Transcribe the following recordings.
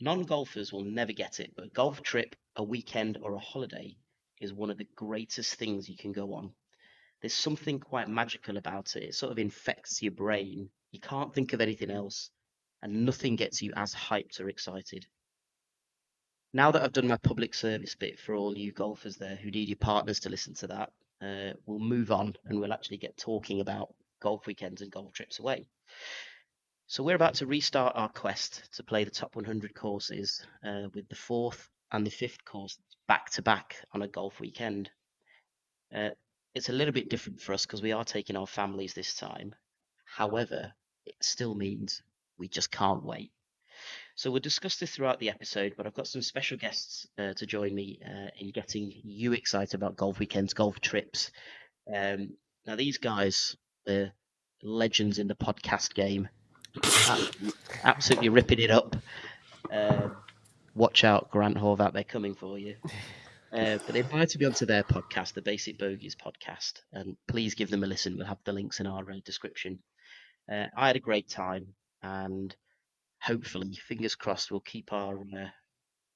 Non-golfers will never get it, but a golf trip, a weekend, or a holiday is one of the greatest things you can go on. There's something quite magical about it. It sort of infects your brain. You can't think of anything else, and nothing gets you as hyped or excited. Now that I've done my public service bit for all you golfers there who need your partners to listen to that, we'll move on and we'll actually get talking about golf weekends and golf trips away. So we're about to restart our quest to play the top 100 courses with the fourth and the fifth course back to back on a golf weekend. Uh, it's a little bit different for us because we are taking our families this time. However, it still means we just can't wait. So we'll discuss this throughout the episode, but I've got some special guests to join me in getting you excited about golf weekends, golf trips. Now, these guys, they're legends in the podcast game, absolutely ripping it up. Watch out, Grant Horvat, they're coming for you. But they invited me onto their podcast, the Basic Bogeys Podcast, and please give them a listen. We'll have the links in our description. I had a great time, and hopefully, fingers crossed, we'll keep our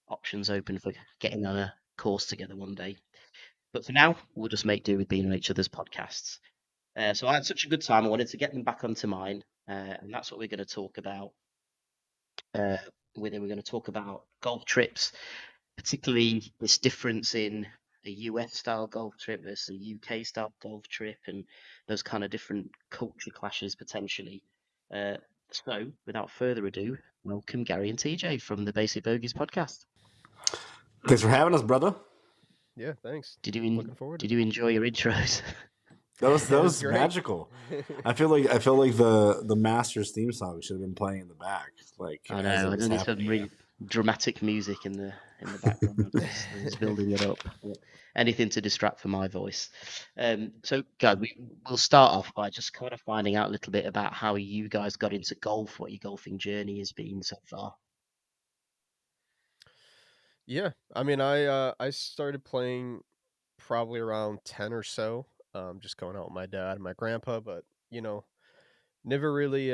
options open for getting on a course together one day. But for now, we'll just make do with being on each other's podcasts. So I had such a good time. I wanted to get them back onto mine, and that's what we're going to talk about. Uh, we're going to talk about golf trips, particularly this difference in a US style golf trip versus a UK style golf trip, and those kind of different culture clashes potentially. So, without further ado, welcome Gary and TJ from the Basic Bogeys podcast. Thanks for having us, brother. Yeah, thanks. Did you Looking forward to did you enjoy your intros? That was it. It was great. magical. I feel like the Masters theme song should have been playing in the back, like I as know, it and was then some happening. really dramatic music in the background was building it up. Anything to distract from my voice. So, guys, we'll start off by just kind of finding out a little bit about how you guys got into golf, what your golfing journey has been so far. Yeah, I mean, I started playing probably around 10 or so. Just going out with my dad and my grandpa, but you know, never really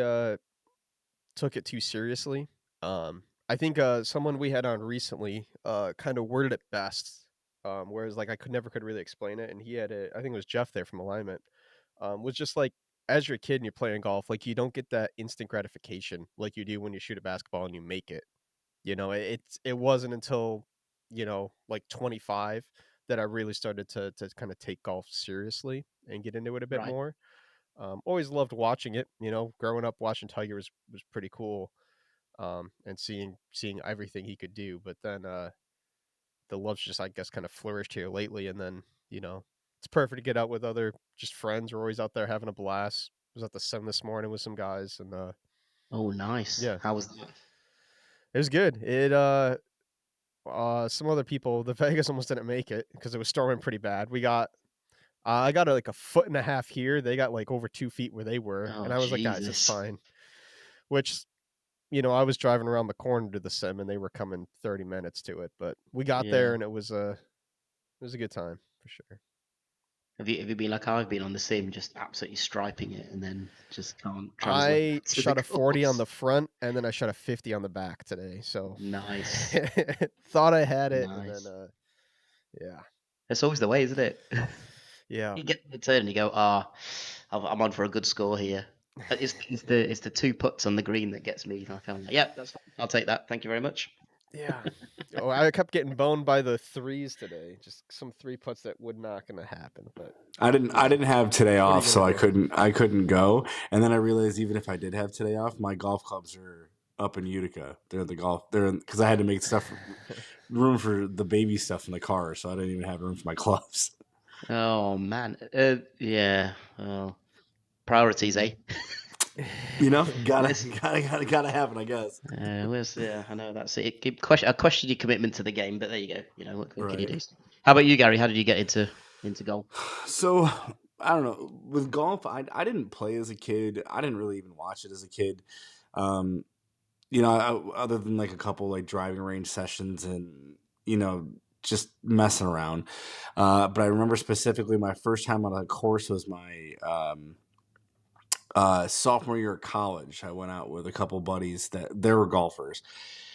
took it too seriously. I think someone we had on recently kind of worded it best. Whereas like I could really explain it, and he had it. I think it was Jeff there from Alignment. Was just like as you're a kid and you're playing golf, like you don't get that instant gratification like you do when you shoot a basketball and you make it. You know, it wasn't until, like 25 that I really started to kind of take golf seriously and get into it a bit Right. more. Always loved watching it. Growing up watching Tiger was pretty cool. And seeing everything he could do. But then the love's just I guess kind of flourished here lately. And then it's perfect to get out with other just friends. We're always out there having a blast. Was at the Sim this morning with some guys, and Oh, nice. yeah, How was that? it was good. Some other people, the Vegas almost didn't make it because it was storming pretty bad. I got like a foot and a half here. They got like over 2 feet where they were, Oh, and I was like, guys, it's Jesus. fine. Which, I was driving around the corner to the sim, and they were coming 30 minutes to it, but we got Yeah. there, and it was a good time for sure. Have you been like I've been on the sim, just absolutely striping it, and then just can't translate I that to the shot a 40 on course? the front, and then I shot a 50 on the back today. So Nice, thought I had it, and then nice. yeah, It's always the way, isn't it? yeah. You get to the turn and you go, I'm on for a good score here. It's the two putts on the green that gets me. Like, I'm like, yeah, that's fine. I'll take that. Thank you very much. Yeah. Oh, I kept getting boned by the threes today. Just some three putts that would not going to happen. But I didn't have today what are off, you so going to do? I couldn't go. And then I realized even if I did have today off, my golf clubs are up in Utica. They're at the golf. Because I had to make room for the baby stuff in the car, so I didn't even have room for my clubs. Oh man, yeah. Well, priorities, eh? Gotta Let's. gotta happen, I guess. Yeah, I know that's it. I question your commitment to the game, but there you go. What can you Right. do? How about you, Gary? How did you get into golf? So I don't know. With golf, I didn't play as a kid. I didn't really even watch it as a kid. Um, other than like a couple like driving range sessions and just messing around. But I remember specifically my first time on a course was my sophomore year of college. I went out with a couple buddies that they were golfers,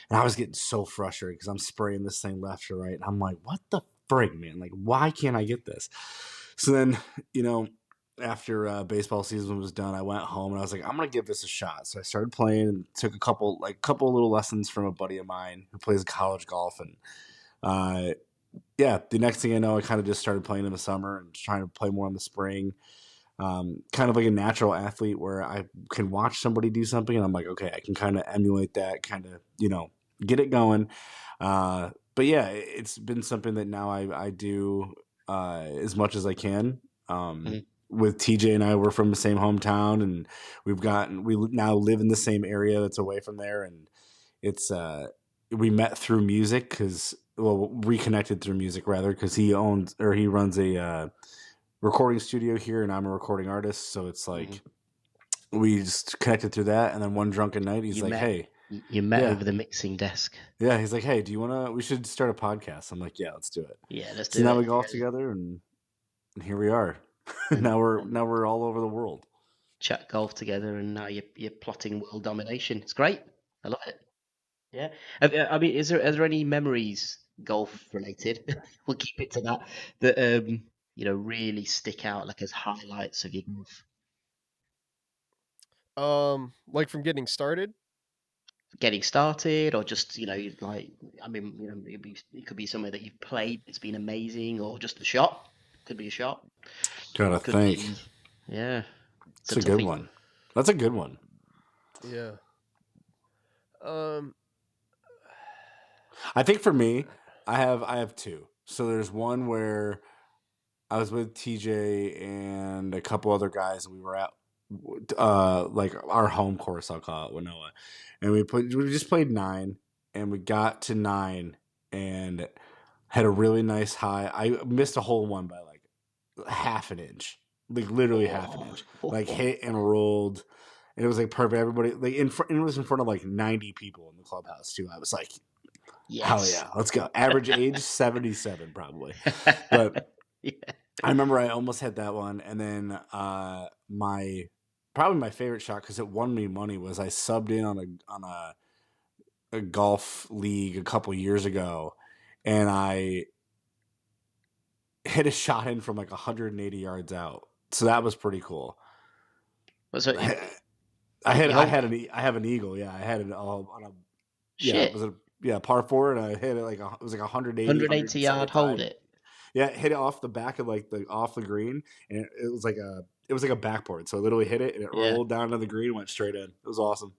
And I was getting so frustrated because I'm spraying this thing left or right. And I'm like, what the frig, man? Like, why can't I get this? So then, after baseball season was done, I went home and I was like, I'm gonna give this a shot. So I started playing and took a couple little lessons from a buddy of mine who plays college golf. And the next thing I know, I kind of just started playing in the summer and trying to play more in the spring. Kind of like a natural athlete where I can watch somebody do something and I'm like, okay, I can kind of emulate that, kind of, get it going. But yeah, it's been something that now I do as much as I can. With TJ and I, we're from the same hometown, and we now live in the same area that's away from there, and it's we met through music reconnected through music rather, because he runs a recording studio here, and I'm a recording artist, so it's like we just connected through that, and then one drunken night, he's like, "Hey." You met over the mixing desk. Yeah, he's like, "Hey, we should start a podcast." I'm like, "Yeah, let's do it." Yeah, let's do so it. Now we golf together, and here we are. now we're all over the world. Chat golf together, and now you're plotting world domination. It's great. I love it. Yeah. I mean, are there any memories golf related? We'll keep it to that really stick out like as highlights of your golf. Like from getting started. Getting started, or just like, I mean, it could be somewhere that you've played it's been amazing, or just a shot. Could be a shot. Gotta Could think. be, yeah. It's a good one. That's a good one. Yeah. I think for me, I have two. So there's one where I was with TJ and a couple other guys, and we were at like our home course, I'll call it, Winona, and we just played 9, and we got to 9 and had a really nice high. I missed a hole one by like half an inch, like literally half an inch, like hit and rolled. And it was like perfect. Everybody like it was in front of like 90 people in the clubhouse too. I was like, yes. Hell yeah, let's go. Average age 77 probably. But yeah. I remember I almost hit that one, and then probably my favorite shot, because it won me money, was I subbed in on a golf league a couple years ago, and I hit a shot in from like 180 yards out. So that was pretty cool. I have an eagle. Yeah, I had it all on a shit. It was par 4, and I hit it like it was like 180 yard hold it. Yeah, hit it off the back of off the green, and it was like a backboard. So I literally hit it, and it rolled down to the green, and went straight in. It was awesome.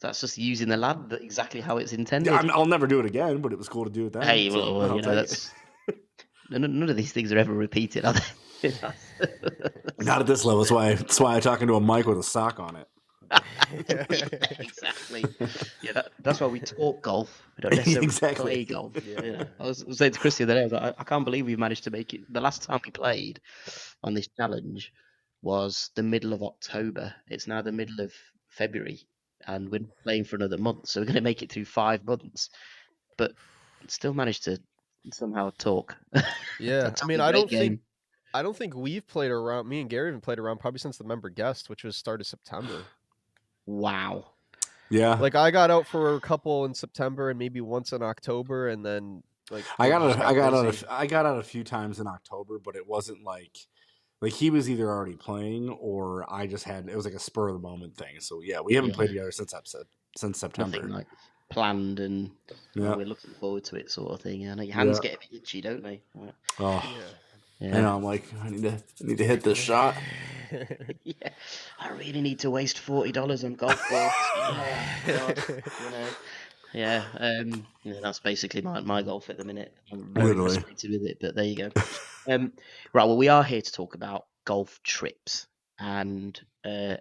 That's just using the lad exactly how it's intended. Yeah, I'll never do it again, but it was cool to do it then. Hey, well, that's none of these things are ever repeated, are they? Not at this level. That's why I talk into a mic with a sock on it. Yeah, exactly. Yeah, that's why we talk golf. We don't necessarily play golf. Yeah. I was saying to Chris the other day, I can't believe we managed to make it. The last time we played on this challenge was the middle of October. It's now the middle of February, and we're playing for another month. So we're going to make it through 5 months, but still managed to somehow talk. Yeah, I mean, I don't think we've played around. Me and Gary haven't played around probably since the member guest, which was start of September. Wow. Yeah. Like I got out for a couple in September and maybe once in October, and then like I got out a few times in October, but it wasn't like he was either already playing or I just had, it was like a spur of the moment thing. So yeah, we haven't played together since September. Nothing like planned and we're looking forward to it sort of thing. And your hands get a bit itchy, don't they? Oh. Yeah. I know, I'm like, I need to hit this shot. Yeah, I really need to waste $40 on golf balls. Yeah, that's basically my golf at the minute. I'm very frustrated with it, but there you go. Right, well, we are here to talk about golf trips, and this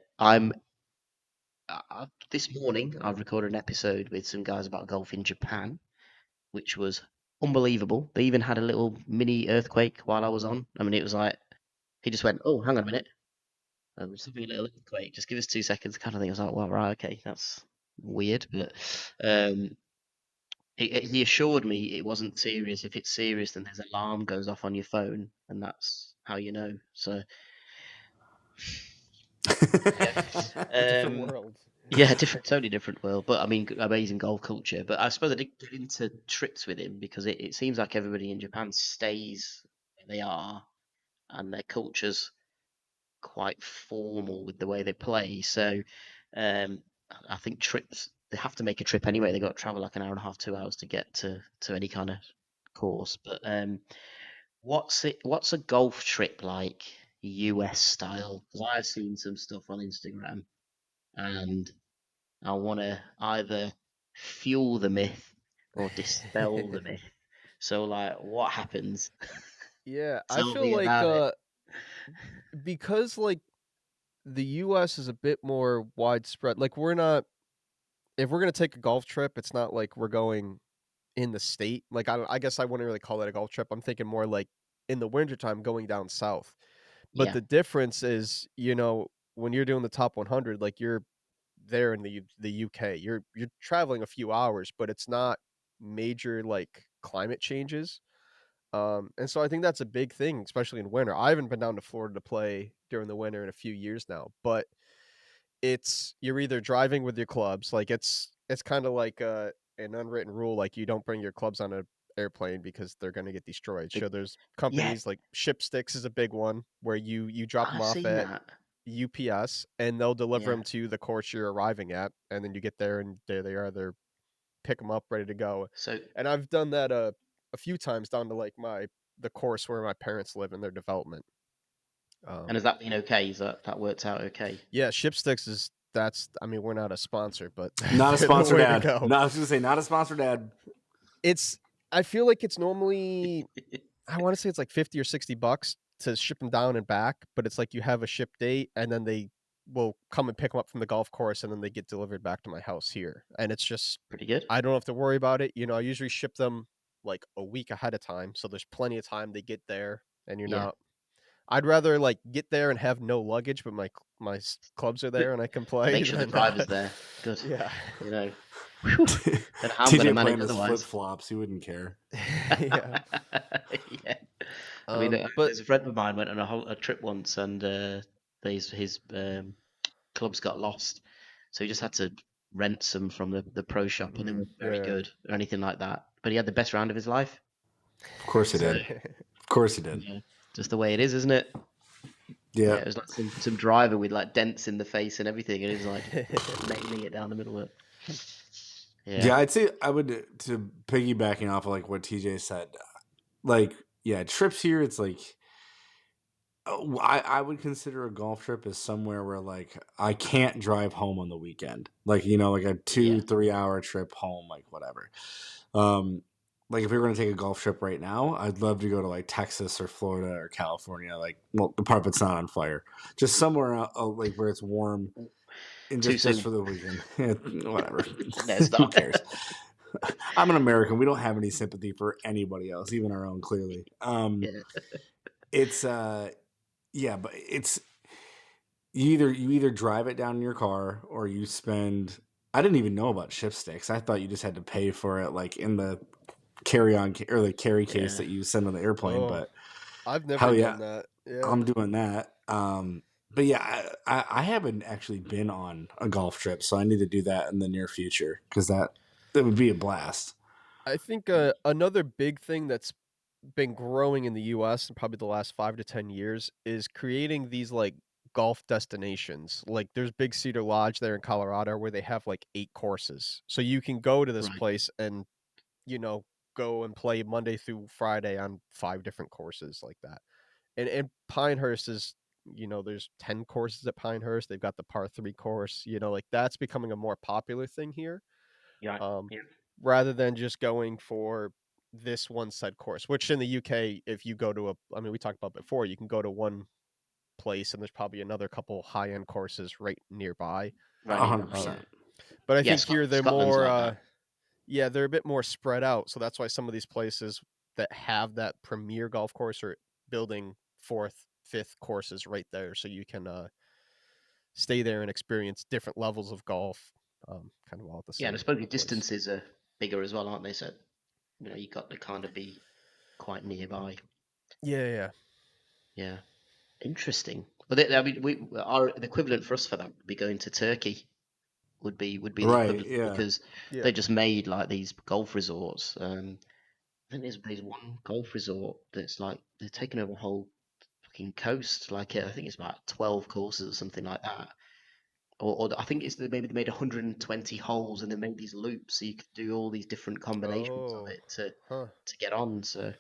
morning I've recorded an episode with some guys about golf in Japan, which was unbelievable. They even had a little mini earthquake while I was on. I mean, it was like he just went, "Oh, hang on a minute, just having a little earthquake. Just give us 2 seconds." Kind of thing. I was like, "Well, right, okay, that's weird," but he assured me it wasn't serious. If it's serious, then there's an alarm goes off on your phone, and that's how you know. So, different world. Yeah, different, totally different world. But I mean, amazing golf culture. But I suppose I did get into trips with him because it seems like everybody in Japan stays where they are, and their culture's quite formal with the way they play. So, um, I think trips they have to make a trip anyway. They got to travel like an hour and a half, 2 hours to get to any kind of course. But what's a golf trip like, US style? 'Cause I've seen some stuff on Instagram, and I want to either fuel the myth or dispel the myth. So, like, what happens? Yeah, I Tell feel me like about it. because like the US is a bit more widespread. Like we're not if we're going to take a golf trip, it's not like we're going in the state. Like I guess I wouldn't really call it a golf trip. I'm thinking more like in the wintertime going down south. But Yeah, the difference is, when you're doing the top 100, like you're there in the UK, you're traveling a few hours, but it's not major like climate changes. And so I think that's a big thing, especially in winter. I haven't been down to Florida to play during the winter in a few years now, but you're either driving with your clubs, like it's kind of like an unwritten rule, like you don't bring your clubs on a airplane because they're going to get destroyed. the, So there's yeah, companies like Ship Sticks is a big one where you drop them I've off seen at that. UPS and they'll deliver Yeah. them to the course you're arriving at, and then you get there and there they are. They're pick them up, ready to go. So, And I've done that a few times down to like the course where my parents live in their development. and Um, has that been okay? Is that worked out okay? yeah, Shipsticks is that's. I mean, we're not a sponsor, but Not a they're the sponsored way to ad. go. No, I was going to say not a sponsored ad. It's. I feel like it's normally. I want to say it's like 50 or $60 to ship them down and back, but it's like you have a ship date, and then they will come and pick them up from the golf course, and then they get delivered back to my house here. And it's just Pretty good. I don't have to worry about it. I usually ship them like a week ahead of time, so there's plenty of time they get there, and you're Yeah. not. I'd rather like get there and have no luggage, but clubs are there and I can play. Make sure the Than driver's there. Good. yeah, You know, whew, don't know how I'm going to TJ manage playing his flip otherwise. flops. He wouldn't care. yeah. Yeah. I mean, But there's a friend of mine went on a trip once, and his clubs got lost, so he just had to rent some from the pro shop, and they weren't very yeah, good or anything like that. But he had the best round of his life. Of course he So, did. Of course he did. yeah, just the way it is, isn't it? Yeah. Yeah, it was like some driver with like dents in the face and everything, and he was like nailing it down the middle of it. Yeah, Yeah, I'd say I would to piggybacking off of like what TJ said. Like, yeah, trips here. It's like I would consider a golf trip as somewhere where like I can't drive home on the weekend. Like like a yeah, 2-3 hour trip home, like whatever. Um, like if we were gonna take a golf trip right now, I'd love to go to like Texas or Florida or California. Like, well, the part that's not on fire, just somewhere out, like where it's warm and too just soon. for the weekend. Whatever. No, Who stop. cares? I'm an American. We don't have any sympathy for anybody else, even our own. Clearly, Yeah, it's yeah, but it's you either drive it down in your car or you spend. I didn't even know about ship sticks. I thought you just had to pay for it, like in the carry-on or the carry case yeah. that you send on the airplane. oh, But I've never hell yeah, done that. Yeah, I'm doing that. But yeah, I haven't actually been on a golf trip, so I need to do that in the near future because that would be a blast. I think another big thing that's been growing in the U.S. in probably the last 5 to 10 years is creating these like golf destinations. Like there's Big Cedar Lodge there in Colorado where they have like 8 courses, so you can go to this Right. place and you know go and play Monday through Friday on 5 different courses like that. And Pinehurst is there's 10 courses at Pinehurst. They've got the par 3 course. Like that's becoming a more popular thing here. Yeah. Um, Yeah. rather than just going for this one set course, which in the UK, if you go to I mean, we talked about before, you can go to one place and there's probably another couple high end courses right nearby. Right A hundred nearby. Yeah. percent. But I Yeah. think here they're Scotland's more, like that. yeah, they're a bit more spread out. So that's why some of these places that have that premier golf course are building fourth, fifth courses right there, so you can stay there and experience different levels of golf, kind of all at the Yeah, and I same suppose your place. distances are bigger as well, aren't they? So you got to kind of be quite nearby. Yeah, yeah. Yeah. Interesting. But I mean, the equivalent for us for that would be going to Turkey. would be the Right, equivalent, yeah. because Yeah. they just made like these golf resorts. I think there's one golf resort that's like they're taking over a whole fucking coast. Like I think it's about 12 courses or something like that. Or I think it's maybe they made 120 holes and they made these loops so you could do all these different combinations of Oh, it huh. to get on. So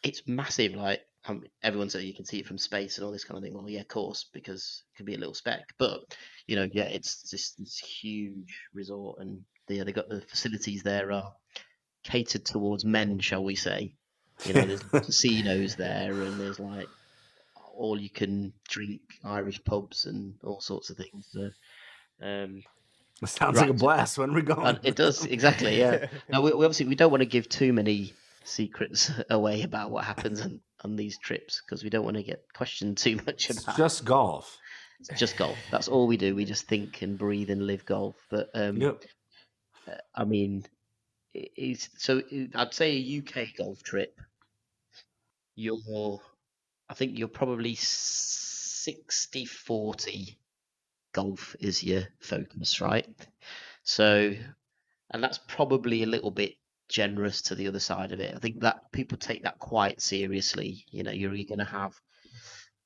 it's massive. Like everyone says you can see it from space and all this kind of thing. Well, yeah, of course, because it can be a little speck. But yeah, it's just this huge resort, and they got the facilities there are catered towards men, shall we say? There's casinos there, and there's like all you can drink Irish pubs and all sorts of things. So, um, It sounds like a right, blast. When are we and going? it does exactly, yeah. Now we obviously we don't want to give too many secrets away about what happens on these trips, because we don't want to get questioned too much It's about. just golf. It's just golf. That's all we do. We just think and breathe and live golf. But Yep. I mean, I'd say a UK golf trip. I think you're probably 60-40 golf is your focus, right? So, and that's probably a little bit generous to the other side of it. I think that people take that quite seriously. You're going to have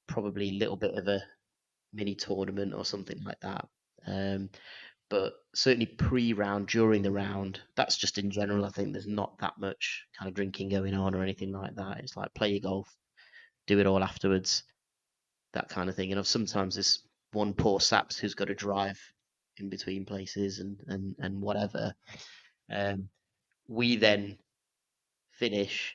probably a little bit of a mini tournament or something like that. Um, but certainly pre-round, during the round, that's just in general. I think there's not that much kind of drinking going on or anything like that. It's like play your golf, do it all afterwards, that kind of thing. And sometimes there's one poor saps who's got to drive in between places and whatever. Um, we then finish.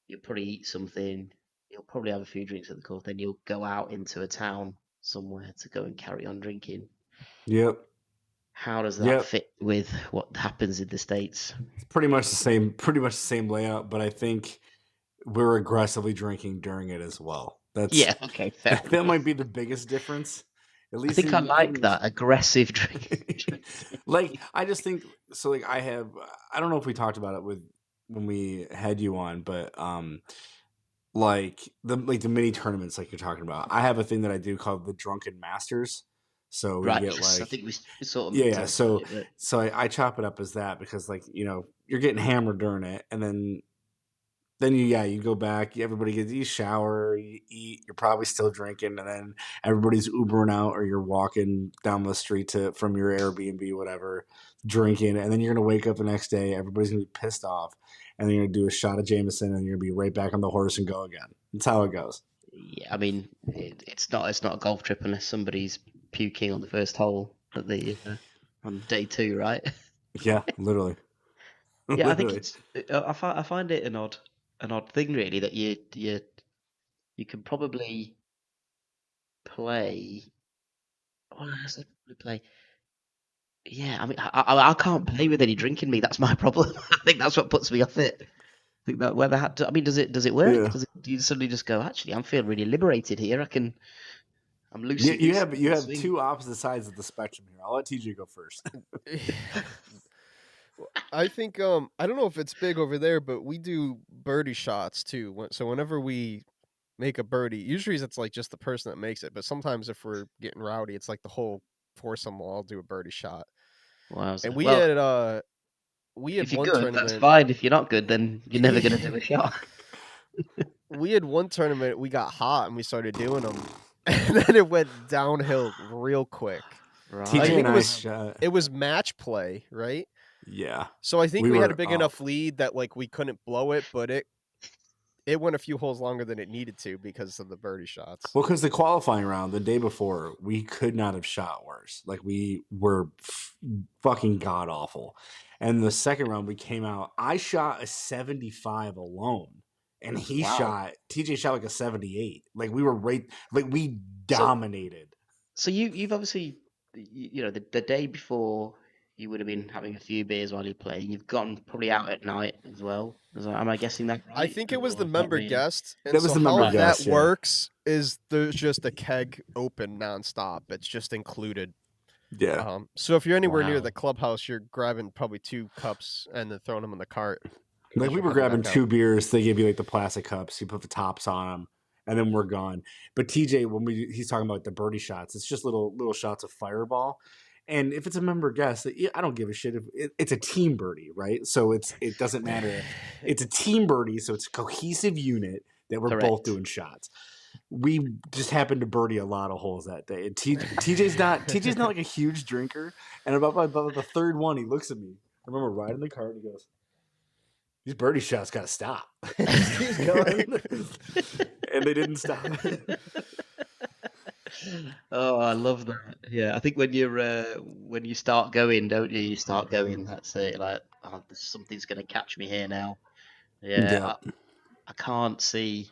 You'll probably eat something. You'll probably have a few drinks at the course. Then you'll go out into a town somewhere to go and carry on drinking. Yep. How does that Yep. fit with what happens in the States? It's pretty much the same. Pretty much the same layout, but I think we're aggressively drinking during it as well. Yeah, okay, fair That enough. might be the biggest difference. At I least think I like even that aggressive drinking. like I just think so. Like I don't know if we talked about it with when we had you on, but like the mini tournaments like you're talking about. I have a thing that I do called the Drunken Masters. So we Right, get yes, I like think we sort of yeah. talked about So it, but I chop it up as that because like you're getting hammered during it, and then you go back, you shower, you eat, you're probably still drinking, and then everybody's Ubering out or you're walking down the street from your Airbnb, whatever, drinking, and then you're gonna wake up the next day, everybody's gonna be pissed off, and then you're gonna do a shot of Jameson, and you're gonna be right back on the horse and go again. That's how it goes. yeah, I mean, it's not a golf trip unless somebody's puking on the first hole on day two, right? Yeah, literally, Yeah, I think literally. I find it an odd thing really that you can probably play. Well, I say probably play. Yeah, I mean, I can't play with any drink in me. That's my problem. I think that's what puts me off it. I think that whether had to, I mean, does it work? Yeah. Do you suddenly just go? Actually, I'm feeling really liberated here. I'm You, loosey you goosey have in you the have swing. two opposite sides of the spectrum here. I'll let TJ go first. I think I don't know if it's big over there, but we do birdie shots too. So whenever we make a birdie, usually it's like just the person that makes it, but sometimes if we're getting rowdy, it's like the whole foursome will all do a birdie shot. And Wowza. we Well, had if you're one good, that's tournament. fine. If you're not good, then you're never gonna do a shot. We had one tournament. We got hot and we started doing them, and then it went downhill real quick. I TJ Right. think and it I was shot. it was match play, right? Yeah, So I think we we had a were big up. enough lead that like we couldn't blow it, but it went a few holes longer than it needed to because of the birdie shots. Well, because the qualifying round the day before, we could not have shot worse. Like we were fucking god awful. And the second round, we came out. I shot a 75 alone, and Wow. TJ shot like a 78. Like we were right. Like we So dominated. so you've obviously the day before you would have been having a few beers while you're playing. You've gone probably out at night as well. Am I guessing that I right? think it was the Or not member really? guest, and That was so the member how Right. that guest. Yeah, works is there's just a keg open nonstop. It's just included. yeah. So if you're anywhere near Wow. the clubhouse, you're grabbing probably 2 cups and then throwing them in the cart Like as we you're were heading grabbing back out. 2 beers. They give you like the plastic cups. You put the tops on them, and then we're gone. But TJ, he's talking about the birdie shots, it's just little shots of Fireball, And if it's a member guest, I don't give a shit if it's a team birdie, right? So it doesn't matter. It's a team birdie, so it's a cohesive unit that we're both Correct. doing shots. We just happened to birdie a lot of holes that day. And TJ's not like a huge drinker, and about the third one, he looks at me. I remember riding the cart, and he goes, "These birdie shots got to stop." Just keeps going, and they didn't stop. Oh, I love that. Yeah, I think when you start going, don't you? You start going. That's it. Like, oh, something's gonna catch me here now. Yeah, Yeah. I can't see.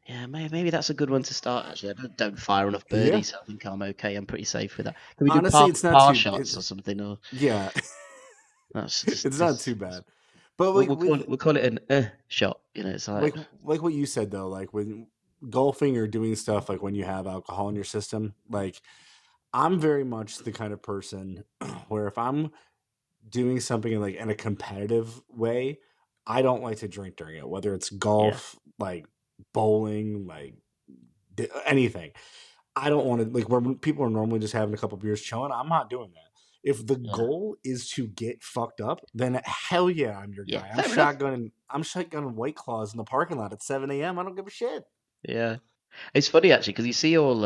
Yeah, maybe that's a good one to start. Actually, I don't fire enough Yeah. birdies. So I think I'm okay. I'm pretty safe with that. Can we do Honestly, it's not par too. shots or something? Or Yeah, that's it's not too bad. But we'll, like we'll call with it we'll call it an shot. You know, it's like like what you said though, like when golfing or doing stuff like when you have alcohol in your system, like I'm very much the kind of person where if I'm doing something in a competitive way, I don't like to drink during it, whether it's yeah, golf, like bowling, like anything. I don't want to like where people are normally just having a couple beers chilling. I'm not doing that. If the yeah, goal is to get fucked up, then hell yeah, I'm your yeah. guy. Fair enough. I'm shotgunning White Claws in the parking lot at 7 a.m. I don't give a shit. Yeah. It's funny actually because you see all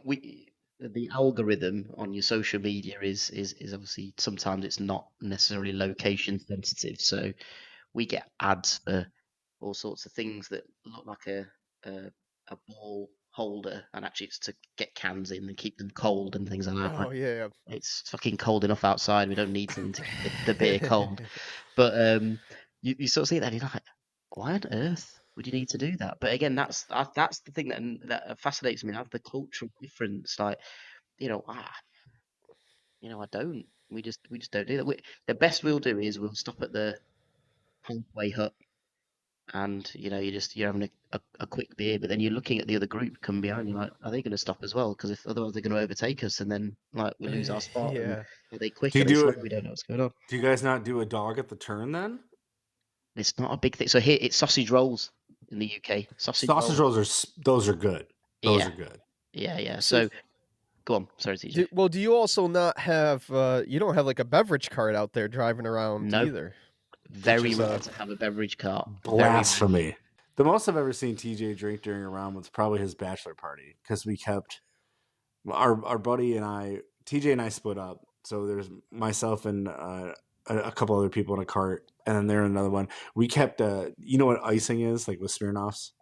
we the algorithm on your social media is obviously sometimes it's not necessarily location sensitive, so we get ads for all sorts of things that look like a, a ball holder, and actually it's to get cans in and keep them cold and things like that. Oh yeah. It's fucking cold enough outside. We don't need something to keep the beer cold. But you sort of see that and you're like, why on earth would you need to do that? But again, that's the thing that fascinates me. That's the cultural difference. Like, you know, I don't. We just don't do that. The best we'll do is we'll stop at the halfway hut, and you're having a quick beer, but then you're looking at the other group come behind you, like, are they going to stop as well? Because if otherwise they're going to overtake us, and then like we lose our spot, and Yeah. are they quick? Do Are you they do slow? it? We don't know what's going on. Do you guys not do a dog at the turn then? It's not a big thing. So here it's sausage rolls in the UK. Sausage Sausage rolls. rolls those are good. Those Yeah, are good. yeah. So So go on. Sorry, TJ. do you also not have you don't have like a beverage cart out there driving around No, either, which very is rare to have a beverage cart. Very rare. Blasphemy. The most I've ever seen TJ drink during a round was probably his bachelor party because we kept our buddy and I, TJ and I split up. So there's myself and a couple other people in a cart, and then there another one. We kept, you know what icing is, like with Smirnoffs.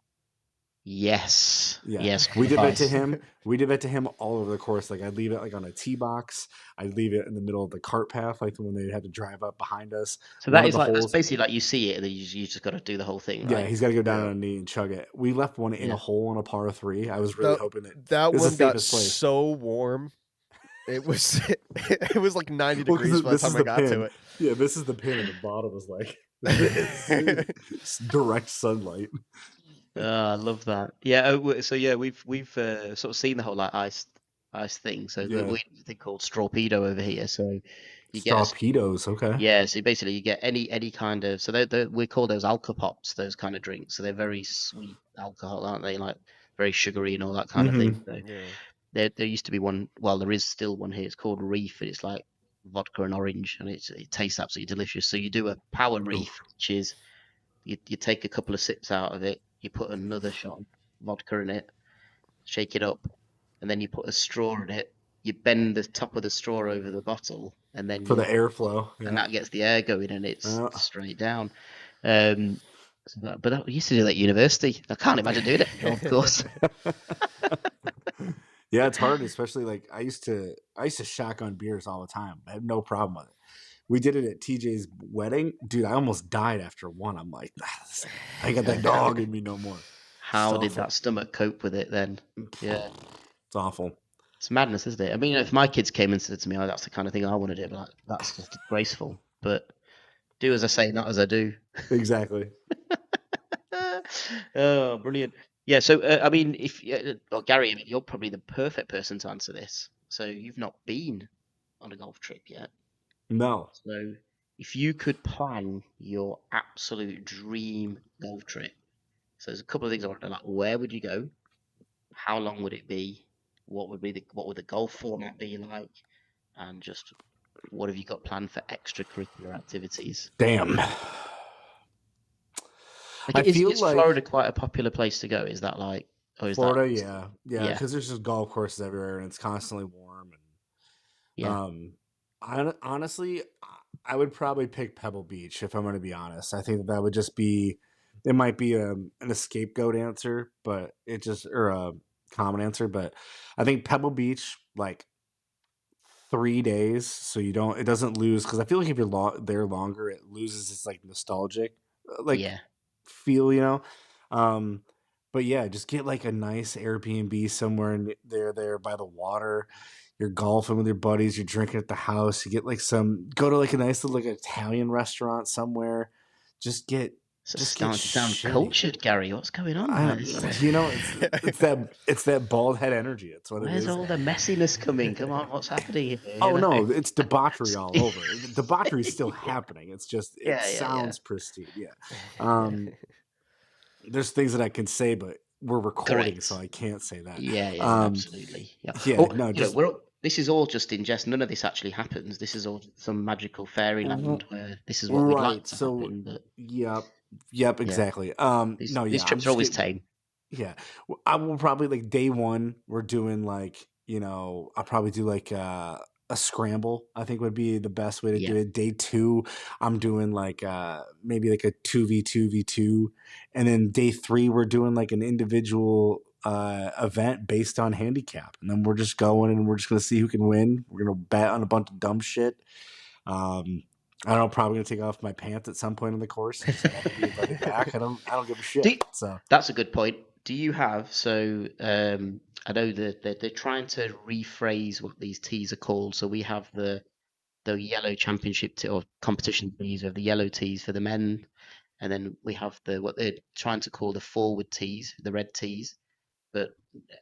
Yes, Yeah, yes. we Cliff did that to ice. him. We did that to him all over the course. Like I'd leave it like on a tee box. I'd leave it in the middle of the cart path, like when they had to drive up behind us. So One that of is the like that's holes, basically like you see it, and then you just got to do the whole thing, yeah, right? he's got to go down yeah. on a knee and chug it. We left one in a Yeah. hole on a par three. I was really That hoping that that it was the one got safest place. so warm. It was it was like 90 Well, degrees because by the this is time I the got to pin. it. Yeah, this is the pin, and the bottom was like it's direct sunlight. Oh, I love that. Yeah. So yeah, we've sort of seen the whole like ice thing. So Yeah, we have a thing called strawpedo over here. So you get torpedoes. Okay, yeah. So basically you get any kind of we call those alcopops, those kind of drinks. So they're very sweet alcohol, aren't they? Like very sugary and all that kind of mm-hmm. thing. So Yeah. there used to be one. Well, there is still one here. It's called Reef, and it's like vodka and orange, and it tastes absolutely delicious. So you do a power reef, Oof. which is you take a couple of sips out of it, you put another shot of vodka in it, shake it up, and then you put a straw in it. You bend the top of the straw over the bottle, and then For the airflow. and Yeah. that gets the air going, and it's straight down. Um, but we used to do that at university. I can't imagine doing it at a golf course. Yeah, it's hard, especially like I used to shotgun beers all the time. I had no problem with it. We did it at TJ's wedding. Dude, I almost died after one. I'm like, I ain't got that dog in me no more. It's How did awful. that stomach cope with it then? Yeah, It's awful. it's madness, isn't it? I mean, if my kids came and said to me, "Oh, that's the kind of thing I want to do," but like, that's just disgraceful. But do as I say, not as I do. Exactly. Oh, brilliant. Yeah, so I mean, well, Gary, I mean, you're probably the perfect person to answer this. So you've not been on a golf trip yet. No. So if you could plan your absolute dream golf trip, so there's a couple of things I want to know, like where would you go? How long would it be? What would the golf format be like? and just what have you got planned for extracurricular activities? Damn. Like, I feel is like Florida quite a popular place to go? Is that like, or is that Florida, just, yeah, yeah, because there's just golf courses everywhere and it's constantly warm. And yeah, honestly, I would probably pick Pebble Beach if I'm going to be honest. I think that would just be, it might be a scapegoat answer, but it just or a common answer, but I think Pebble Beach like 3 days, so it doesn't lose because I feel like if you're there longer, it loses its like nostalgic like yeah. feel, you know. Um, but yeah, just get like a nice Airbnb somewhere there by the water. You're golfing with your buddies. You're drinking at the house. You get like go to like a nice little like Italian restaurant somewhere. Just get So just get starting to sound shitty. cultured, Gary. What's going on? I it's that bald head energy. It's what it Where's is. all the messiness coming? Come on, what's happening here? Oh no, it's debauchery all over. Debauchery is still happening. It's just it Yeah, yeah, yeah. sounds pristine. Yeah. Um, there's things that I can say, but we're recording, so Correct. I can't say that. Yeah, yeah, Um, absolutely. Yeah. yeah, Oh, no, just this is all just in jest. None of this actually happens. This is all just some magical fairyland where this is what we'd like right. to So, happen. But yep, yep, yeah, exactly. No, these yeah, I'm trips are just always getting. tame. Yeah, I will probably like day one. We're doing like I'll probably do like a scramble. I think would be the best way to Yeah. do it. Day two, I'm doing like maybe like a 2v2v2, and then day three we're doing like an individual event based on handicap, and then we're just going and we're just gonna see who can win. We're gonna bet on a bunch of dumb shit. Um, I don't know, probably gonna take off my pants at some point in the course and just never be invited back. I don't give a Do shit. you- So. that's a good point. Do you have so? I know that they're trying to rephrase what these tees are called. So we have the yellow championship or competition tees. We have the yellow tees for the men, and then we have what they're trying to call the forward tees, the red tees, but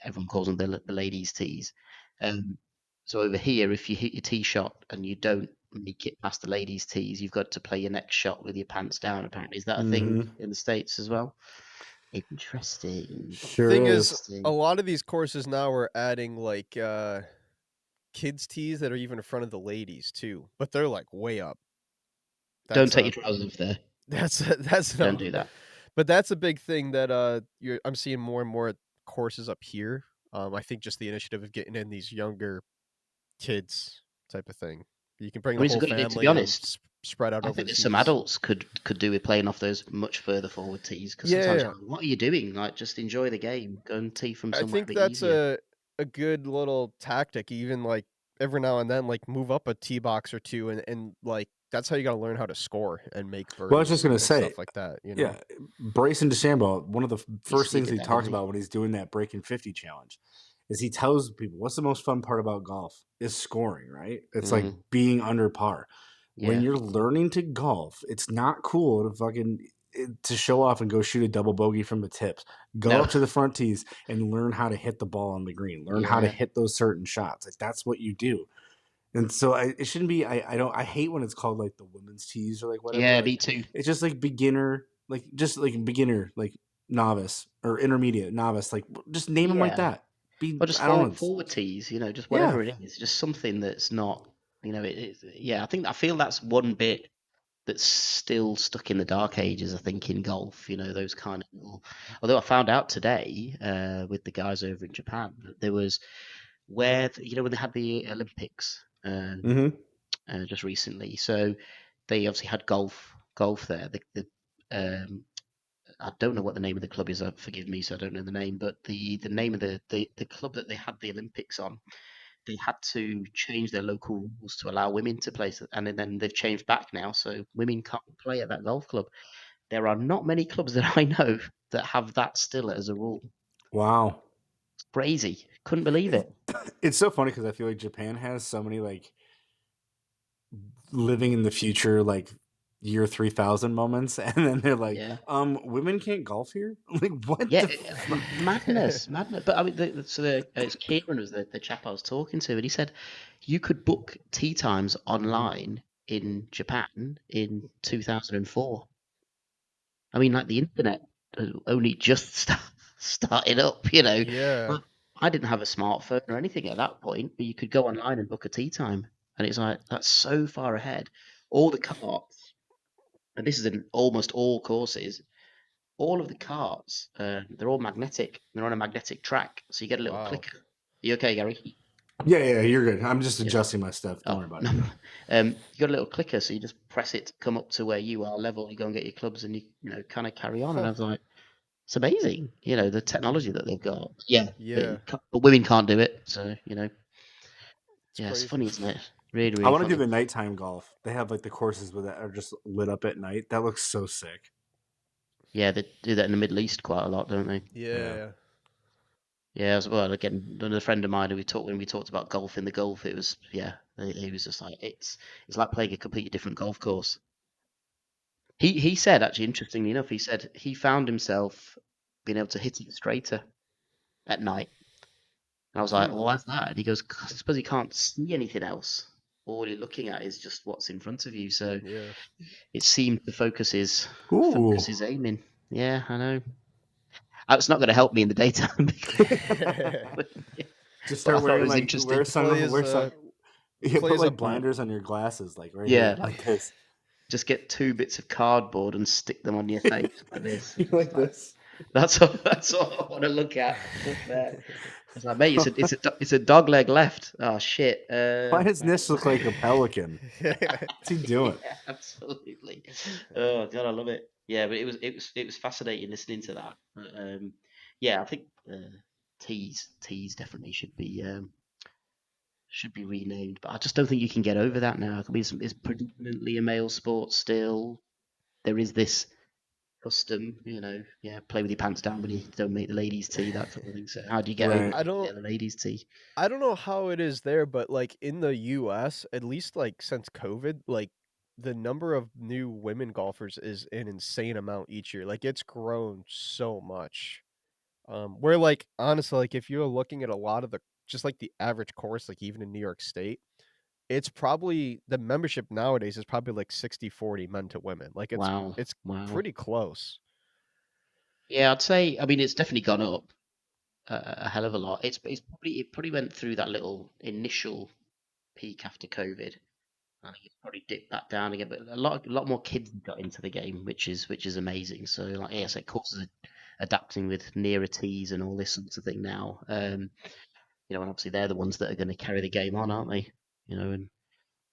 everyone calls them the ladies' tees. Um, so over here, if you hit your tee shot and you don't make it past the ladies' tees, you've got to play your next shot with your pants down. Apparently, is that a thing Mm-hmm. in the States as well? Interesting. Sure Thing is, is. a Interesting. lot of these courses now are adding like kids tees that are even in front of the ladies too, but they're like way up. Don't That's take your trousers off there. that's Don't no, do that. but that's a big thing that I'm seeing more and more courses up here. I think just the initiative of getting in these younger kids type of thing. You can bring I the mean, it's a whole good idea. To be family and honest, spread out I over think the there's some tees. adults could do with playing off those much further forward tees because sometimes Yeah, you're like, what are you doing? Like, just enjoy the game. Go and tee from I somewhere a think bit that's easier. a good little tactic. Even like every now and then, like move up a tee box or two, and like that's how you got to learn how to score and make Well, I was just birdies gonna and say, stuff like that. You yeah, know. Bryson DeChambeau, one of the first He things did he that, didn't talks he? about when he's doing that breaking 50 challenge is he tells people what's the most fun part about golf is scoring, right? It's like Mm, being under par. When yeah. you're learning to golf, it's not cool to show off and go shoot a double bogey from the tips. Go No. up to the front tees and learn how to hit the ball on the green. Learn how to Yeah. hit those certain shots. Like that's what you do. And so it shouldn't be. I don't. I hate when it's called like the women's tees or like whatever. Yeah, me Like too. it's just like beginner, like novice or intermediate novice. Like just name them like Yeah. that. Or just I don't know. forward tees, just Yeah. whatever it is, just something that's not, yeah, I feel that's one bit that's still stuck in the dark ages, I think, in golf, those kind of little, although I found out today, with the guys over in Japan, that there was when they had the Olympics, Mm-hmm. just recently, so they obviously had golf there. I don't know what the name of the club is. Forgive me, so I don't know the name. But the name of the club that they had the Olympics on, they had to change their local rules to allow women to play, and then they've changed back now, so women can't play at that golf club. There are not many clubs that I know that have that still as a rule. Wow. It's crazy. Couldn't believe It's it. it's so funny because I feel like Japan has so many like living in the future like year 3000 moments, and then they're like, Yeah. women can't golf here. Like what Yeah, the fuck? madness, madness. But I mean, it's Kieran was the chap I was talking to, and he said you could book tea times online in Japan in 2004. I mean, like the internet only just started up. Yeah. But I didn't have a smartphone or anything at that point, but you could go online and book a tea time. and it's like that's so far ahead. All the carts, and this is in almost all courses. All of the carts, they're all magnetic. They're on a magnetic track, so you get a little Wow. clicker. Are you okay, Gary? Yeah, you're good. I'm just Yeah. adjusting my stuff. Don't Oh worry about no. it. You got a little clicker, so you just press it to come up to where you are level. You go and get your clubs, and you know kind of carry on. And I Huh. was like, it's amazing, you know, the technology that they've got. Yeah, Yeah. but women can't do it, so you know, It's yeah, it's crazy. funny, isn't it? Really, I really want to do funny. the nighttime golf. They have like the courses that are just lit up at night. That looks so sick. Yeah, they do that in the Middle East quite a lot, don't they? Yeah. Yeah. Yeah, as well. Again, another friend of mine who we talked when we talked about golf in the Gulf. It was he was just like it's like playing a completely different golf course. He said actually, interestingly enough, he said he found himself being able to hit it straighter at night. And I was like, well, why's that? And he goes, 'cause I suppose you can't see anything else. All you're looking at is just what's in front of you. So Yeah. it seemed the Ooh. focus is aiming. Yeah, I know. It's not going to help me in the daytime, Just but I start thought it wearing was like interesting. wear sun. You Play put as a like boot. blinders on your glasses, like right Yeah, here, like like this. just get two bits of cardboard and stick them on your face like this. You And just like like this? that's all I want to look at. Just there. It's like, mate, it's a dog leg left. Oh shit. Why does Nish look like a pelican? What's he doing? Yeah, absolutely. Oh god, I love it. Yeah, but it was fascinating listening to that. But, yeah, I think tees definitely should be renamed. But I just don't think you can get over that now. I mean, it's predominantly a male sport still. There is this custom, you know, yeah, play with your pants down when you don't make the ladies' tee, that sort of thing. So how do you get over Right. I it? don't Yeah, the ladies' tee. I don't know how it is there, but like in the US, at least like since COVID, like the number of new women golfers is an insane amount each year. Like it's grown so much. Where like honestly, like if you're looking at a lot of the just like the average course, like even in New York State, it's probably the membership nowadays is probably like 60-40 men to women. Like Wow, it's wow. pretty close. Yeah, I'd say. I mean, it's definitely gone up a hell of a lot. It probably went through that little initial peak after COVID. I think it's probably dipped back down again, but a lot more kids got into the game, which is amazing. So like yeah, so courses are adapting with nearer tees and all this sort of thing now. You know, and obviously they're the ones that are going to carry the game on, aren't they? You know, and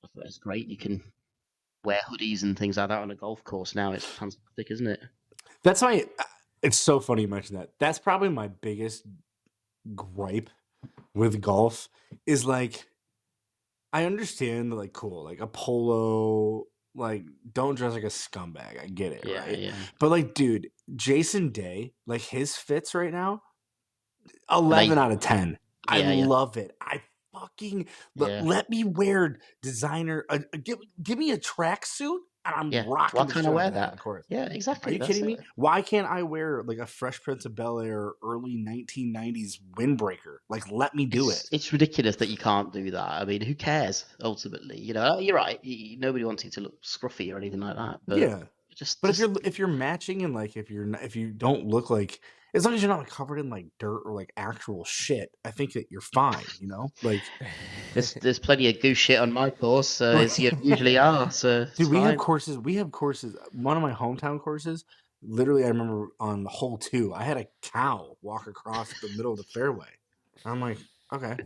I thought it's great. You can wear hoodies and things like that on a golf course now. It's fantastic, isn't it? That's why it's so funny you mentioned that. That's probably my biggest gripe with golf is like I understand like cool, like a polo, like don't dress like a scumbag. I get it, Yeah, right? yeah. But like, dude, Jason Day, like his fits right now, 11 out Amazing. of 10. I Yeah, yeah, love it. I fucking yeah, let me wear designer. Give me a tracksuit and I'm yeah. Why rocking the can't I shit out wear of that on that? the course. Yeah, Are exactly. you That's kidding it. me? Why can't I wear like a Fresh Prince of Bel Air early 1990s windbreaker? Like, let me do it. It's ridiculous that you can't do that. I mean, who cares ultimately? You know, you're right. Nobody wants you to look scruffy or anything like that. But Yeah. But just if you're matching and like if you don't look like as long as you're not like covered in like dirt or like actual shit, I think that you're fine, you know? Like there's plenty of goose shit on my course, as you usually are. So it's dude, fine. we have courses. One of my hometown courses, literally I remember on hole 2, I had a cow walk across the middle of the fairway. I'm like, okay.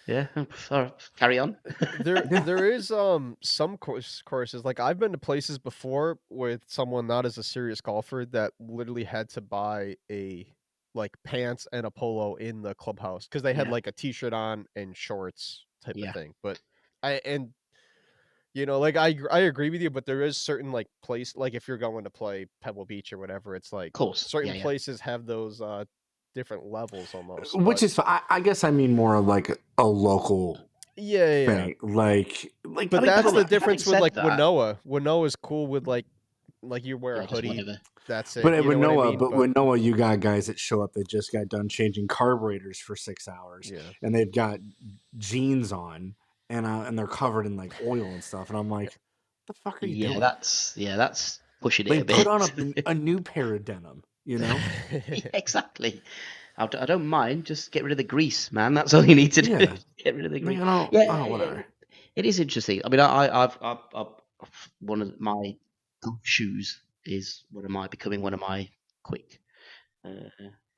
Yeah. All right, carry on. Yeah. There is some courses like I've been to places before with someone not as a serious golfer that literally had to buy a like pants and a polo in the clubhouse because they had Yeah. like a t-shirt on and shorts type of Yeah. thing. But I and you know like I agree with you, but there is certain like place like if you're going to play Pebble Beach or whatever, it's like Of course. Yeah. certain Yeah. places have those different levels almost. Which But is I guess I mean more of like a local yeah. thing. Like I But mean, that's the Having difference with said like that, Winnoa. Winnoa's cool with like you wear a yeah, just hoodie, whatever. that's it. You know what I mean? But With Noah, you got guys that show up that just got done changing carburetors for 6 hours, yeah. and they've got jeans on, and they're covered in like oil and stuff, and I'm like, what the fuck are you Yeah, doing? that's pushing it a Like, put bit. on a new pair of denim, you know? Yeah, exactly. I don't mind. Just get rid of the grease, man. That's all you need to do. Yeah, Get rid of the like grease. I Yeah, don't, whatever. It is interesting. I mean, one of my golf shoes is becoming one of my quick,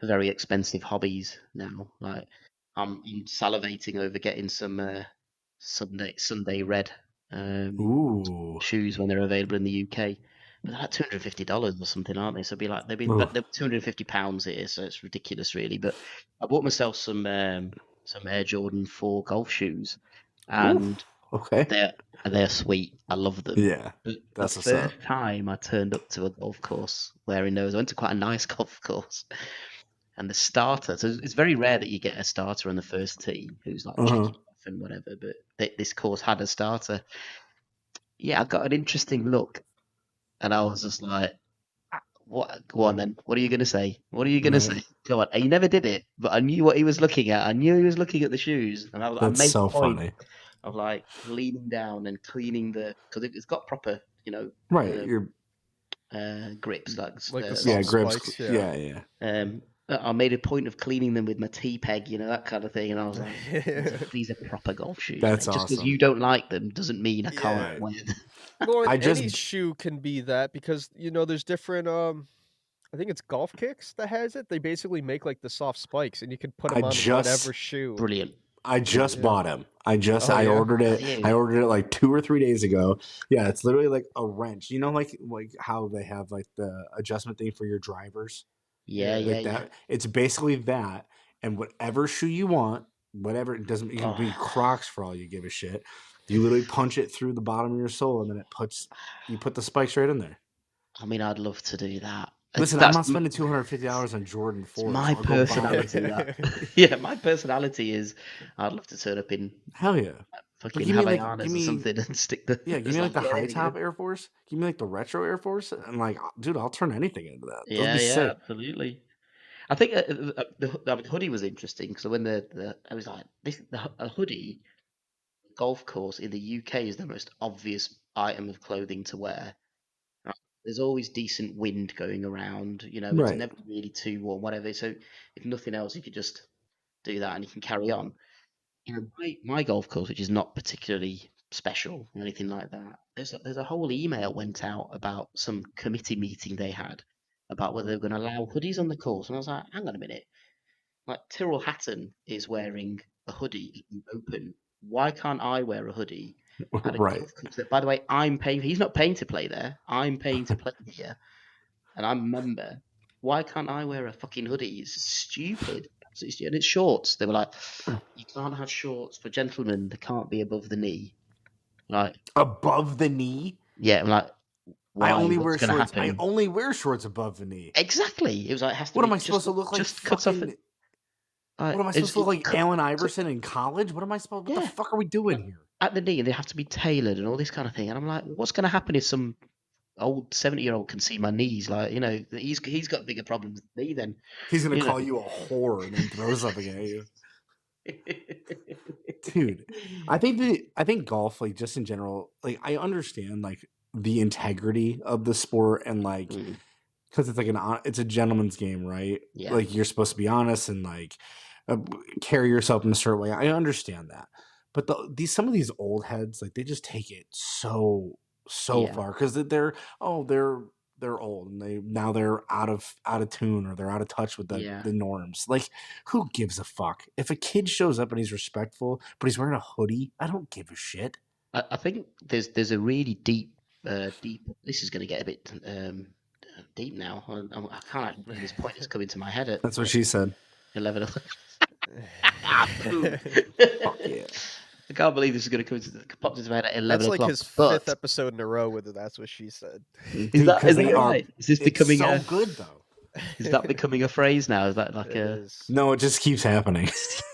very expensive hobbies now. Like I'm salivating over getting some Sunday Red um, Ooh. shoes when they're available in the UK. But they're like $250 or something, aren't they? So it'd be like Ooh. they're £250 here, so it's ridiculous, really. But I bought myself some Air Jordan 4 golf shoes, Ooh. and Okay. they're sweet. I love them. Yeah. But the That's what's up. first time I turned up to a golf course wearing those, I went to quite a nice golf course, and the starter. So it's very rare that you get a starter on the first tee who's like Uh-huh. checking off and whatever. But this course had a starter. Yeah, I got an interesting look, and I was just like, "What? Go on then. What are you gonna say? What are you gonna Right. say? Go on." And he never did it, but I knew what he was looking at. I knew he was looking at the shoes, and I That's made so a point funny. of like leaning down and cleaning because it's got proper, Right. You're grips like Like the yeah, soft grips. spikes, yeah. Yeah. I made a point of cleaning them with my tea peg, that kind of thing, and I was like, these are proper golf shoes, That's mate. Just because awesome. you don't like them doesn't mean I can't Yeah. Right. wear them. Well, and I any just shoe can be that because there's different. I think it's Golf Kicks that has it. They basically make like the soft spikes, and you can put I them on whatever just shoe. Brilliant, I just brilliant. Yeah. bought him. Oh I yeah. ordered Have it. I you? ordered it like 2 or 3 days ago. Yeah, it's literally like a wrench. You know, like how they have like the adjustment thing for your drivers, Yeah, Yeah. yeah, like yeah. that. It's basically that, and whatever shoe you want, whatever it doesn't. It can Oh, be Crocs for all you give a shit. You literally punch it through the bottom of your sole, and then you put the spikes right in there. I mean, I'd love to do that. Listen, I'm not spending $250 on Jordan It's 4s. my I'll go buy them. personality that. Yeah, my personality is I'd love to turn up in Hell yeah! Like fucking Havaianas give or me something and stick the. Yeah, give It's me like like, the yeah, high there we go. top Air Force. Give me like the retro Air Force, and like, dude, I'll turn anything into that. Those would Yeah, be yeah, sick. absolutely. I think the hoodie was interesting because when I was like a hoodie golf course in the UK is the most obvious item of clothing to wear. Right? There's always decent wind going around. It's Right. never really too warm, whatever. So if nothing else, you could just do that and you can carry on. My golf course, which is not particularly special or anything like that, there's a whole email went out about some committee meeting they had about whether they were going to allow hoodies on the course, and I was like, hang on a minute, like Tyrrell Hatton is wearing a hoodie in the open. Why can't I wear a hoodie at a Right. golf course that, by the way, I'm paying? He's not paying to play there. I'm paying to play here, and I'm a member. Why can't I wear a fucking hoodie? It's stupid. Absolutely stupid. And it's shorts. They were like, you can't have shorts for gentlemen. They can't be above the knee. Like, Above the knee. yeah, I'm like, I why? only What's wear going to shorts. I happen? only wear shorts above the knee. Exactly. It was like, it has to What am be I supposed to look like? just cuts off. Fucking. Like, What am I supposed to look like? cut, Allen cut, Iverson in college? What am I supposed? What the yeah, fuck are we doing here? at the knee, and they have to be tailored and all this kind of thing. And I'm like, what's going to happen if some old 70-year-old can see my knees? Like, he's got bigger problems than me. Then, He's gonna you know. call you a whore and then throw something at you. Dude, I think golf, like just in general, like I understand like the integrity of the sport and like Mm, because it's like it's a gentleman's game, right? yeah, Like you're supposed to be honest and like uh, carry yourself in a certain way. I understand that, but some of these old heads, like they just take it so yeah. far because they're old and they're out of tune or they're out of touch with Yeah, the norms. Like, who gives a fuck if a kid shows up and he's respectful, but he's wearing a hoodie? I don't give a shit. I think there's a really deep deep. This is going to get a bit deep now. I can't actually believe this point is coming to my head at That's what she said. 11. Boom. Fuck yeah. I can't believe this is going to pop into my head at 11 That's like o'clock. his fifth But episode in a row with it. That's what she said. Dude, is because that they are. right? Is this It's becoming so a good though. is that becoming a phrase now? Is that like It a is. No, it just keeps happening.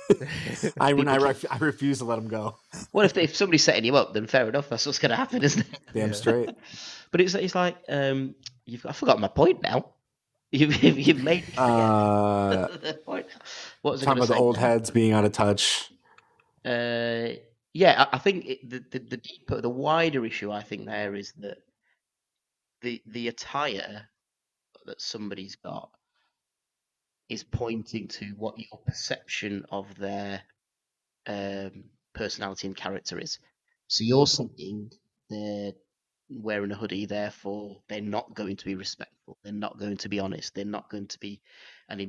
people keep? I refuse to let him go. What if somebody's setting you up? Then fair enough. That's what's going to happen, isn't Damn Yeah. straight. it? But it's like I forgot my point now. You've made me forget the point. What was I Talking going to about the say old then? heads being out of touch. Yeah, I think the deeper, the wider issue I think there is that the attire that somebody's got is pointing to what your perception of their personality and character is. So you're saying they're wearing a hoodie, therefore they're not going to be respectful. They're not going to be honest. They're not going to be a